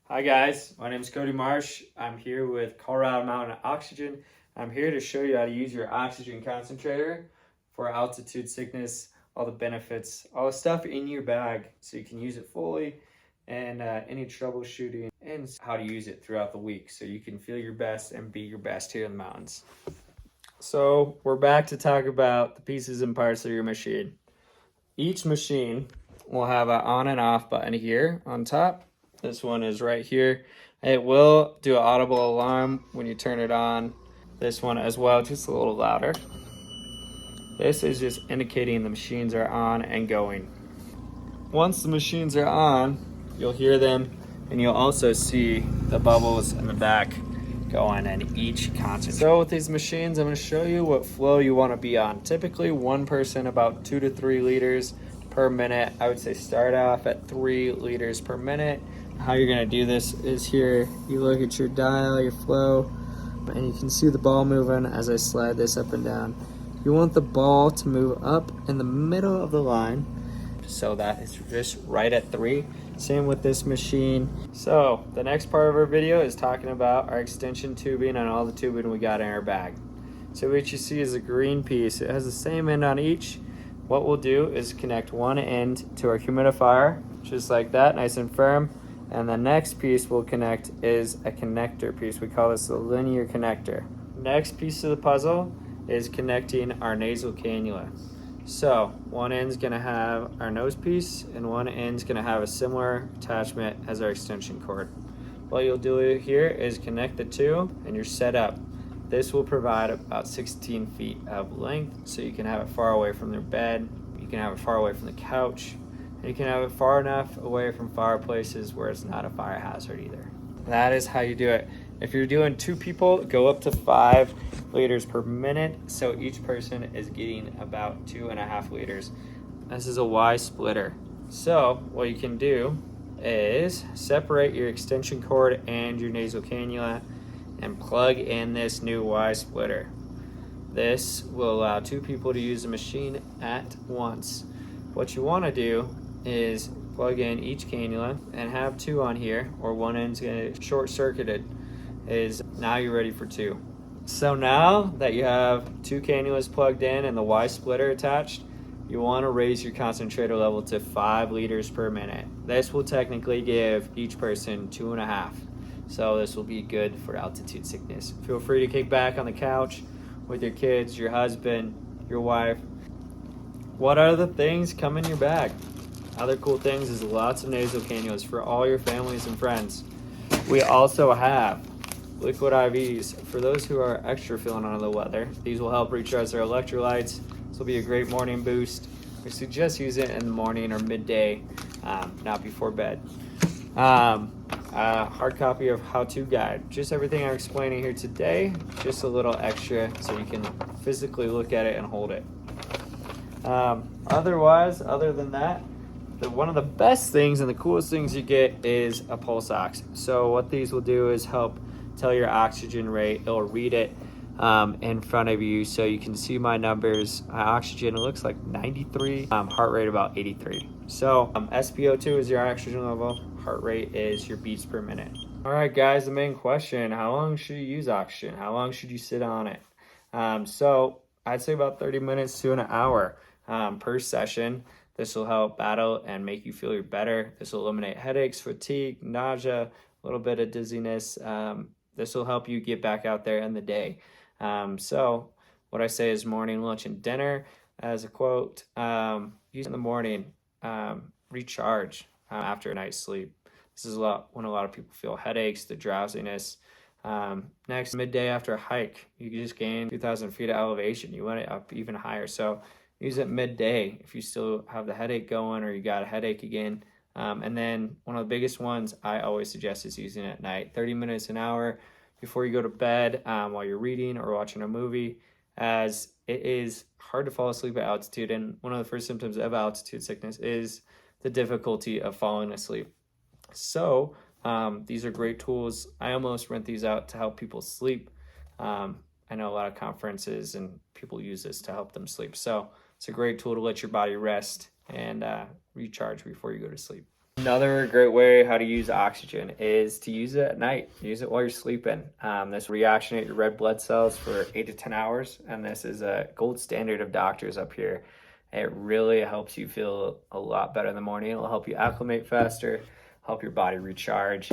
Hi guys, my name is Cody Marsh. I'm here with Colorado Mountain Oxygen. I'm here to show you how to use your oxygen concentrator for altitude sickness, all the benefits, all the stuff in your bag so you can use it fully, and any troubleshooting and how to use it throughout the week so you can feel your best and be your best here in the mountains. So we're back to talk about the pieces and parts of your machine. Each machine will have an on and off button here on top. This one is right here. It will do an audible alarm when you turn it on. This one as well, just a little louder. This is just indicating the machines are on and going. Once the machines are on, you'll hear them and you'll also see the bubbles in the back going in each concentrator. So with these machines, I'm going to show you what flow you want to be on. Typically one person about 2 to 3 liters per minute. I would say start off at 3 liters per minute. How you're going to do this is here, you look at your dial, your flow, and you can see the ball moving as I slide this up and down. You want the ball to move up in the middle of the line so that it's just right at 3. Same with this machine. So the next part of our video is talking about our extension tubing and all the tubing we got in our bag. So what you see is a green piece. It has the same end on each. What we'll do is connect one end to our humidifier, just like that, nice and firm. And the next piece we'll connect is a connector piece. We call this a linear connector. Next piece of the puzzle is connecting our nasal cannula. So one end's gonna have our nose piece and one end's gonna have a similar attachment as our extension cord. What you'll do here is connect the two and you're set up. This will provide about 16 feet of length, so you can have it far away from their bed, you can have it far away from the couch, and you can have it far enough away from fireplaces where it's not a fire hazard either. That is how you do it. If you're doing 2 people, go up to 5 liters per minute, so each person is getting about 2.5 liters. This is a Y splitter. So what you can do is separate your extension cord and your nasal cannula and plug in this new Y splitter. This will allow 2 people to use the machine at once. What you want to do is plug in each cannula and have 2 on here, or one end's going to get short-circuited. Is now you're ready for 2. So now that you have 2 cannulas plugged in and the Y splitter attached, you want to raise your concentrator level to 5 liters per minute. This will technically give each person 2.5. So this will be good for altitude sickness. Feel free to kick back on the couch with your kids, your husband, your wife. What other things come in your bag? Other cool things is lots of nasal cannulas for all your families and friends. We also have liquid IVs for those who are extra feeling under the weather. These will help recharge their electrolytes. This will be a great morning boost. We suggest use it in the morning or midday, not before bed. A hard copy of how-to guide. Just everything I'm explaining here today, just a little extra so you can physically look at it and hold it. Other than that, one of the best things and the coolest things you get is a pulse ox. So what these will do is help tell your oxygen rate. It'll read it in front of you so you can see my numbers. My oxygen, it looks like 93, heart rate about 83. So SpO2 is your oxygen level, heart rate is your beats per minute. All right guys, the main question, how long should you use oxygen? How long should you sit on it? So I'd say about 30 minutes to an hour per session. This will help battle and make you feel better. This will eliminate headaches, fatigue, nausea, a little bit of dizziness. This will help you get back out there in the day. So what I say is morning, lunch, and dinner. As a quote, use in the morning, recharge after a night's sleep. This is when a lot of people feel headaches, the drowsiness. Next, midday after a hike, you can just gain 2,000 feet of elevation. You want it up even higher. So use it midday if you still have the headache going or you got a headache again. And then one of the biggest ones I always suggest is using it at night, 30 minutes, an hour before you go to bed, while you're reading or watching a movie, as it is hard to fall asleep at altitude. And one of the first symptoms of altitude sickness is the difficulty of falling asleep. So these are great tools. I almost rent these out to help people sleep. I know a lot of conferences and people use this to help them sleep. So it's a great tool to let your body rest and recharge before you go to sleep. Another great way how to use oxygen is to use it at night. Use it while you're sleeping. This reactionate your red blood cells for 8 to 10 hours, and this is a gold standard of doctors up here. It really helps you feel a lot better in the morning. It'll help you acclimate faster, help your body recharge.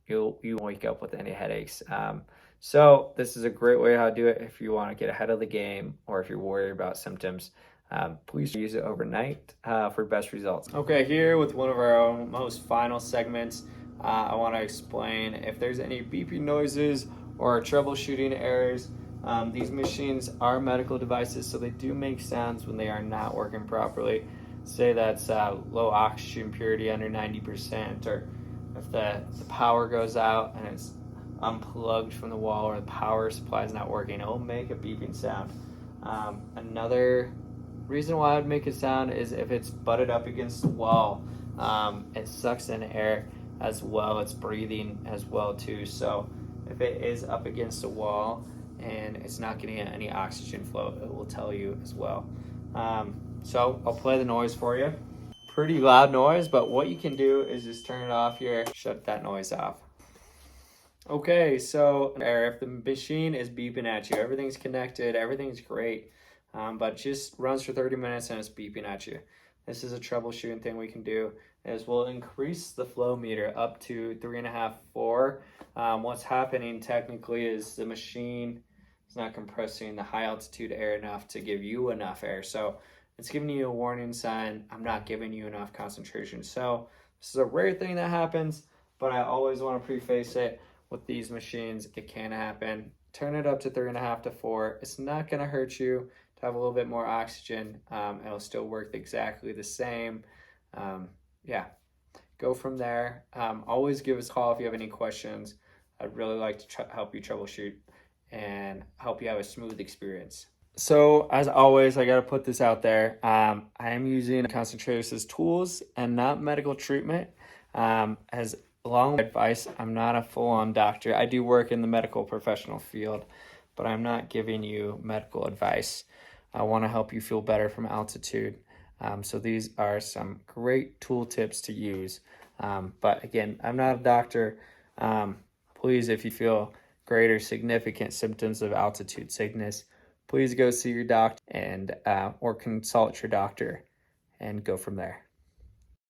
You won't wake up with any headaches. So this is a great way how to do it if you want to get ahead of the game or if you're worried about symptoms. Please use it overnight for best results. Okay, here with one of our most final segments, I want to explain if there's any beeping noises or troubleshooting errors. These machines are medical devices, so they do make sounds when they are not working properly. Say that's low oxygen purity under 90%, or if the power goes out and it's unplugged from the wall or the power supply is not working, it'll make a beeping sound. Another reason why I would make a sound is if it's butted up against the wall. It sucks in air as well. It's breathing as well too. So if it is up against a wall and it's not getting any oxygen flow, it will tell you as well. So I'll play the noise for you. Pretty loud noise, but what you can do is just turn it off here, shut that noise off. Okay, so if the machine is beeping at you, everything's connected, everything's great, but just runs for 30 minutes and it's beeping at you. This is a troubleshooting thing we can do, is we'll increase the flow meter up to 3.5, 4. What's happening technically is the machine is not compressing the high altitude air enough to give you enough air. So it's giving you a warning sign, I'm not giving you enough concentration. So this is a rare thing that happens, but I always want to preface it. With these machines, it can happen. Turn it up to 3.5 to 4. It's not going to hurt you to have a little bit more oxygen. It'll still work exactly the same. Yeah, go from there. Always give us a call if you have any questions. I'd really like to help you troubleshoot and help you have a smooth experience. So as always, I got to put this out there. I am using concentrators as tools and not medical treatment. As along with advice, I'm not a full-on doctor. I do work in the medical professional field, but I'm not giving you medical advice. I want to help you feel better from altitude. So these are some great tool tips to use. But again, I'm not a doctor. Please, if you feel great or significant symptoms of altitude sickness, please go see your doctor and or consult your doctor and go from there.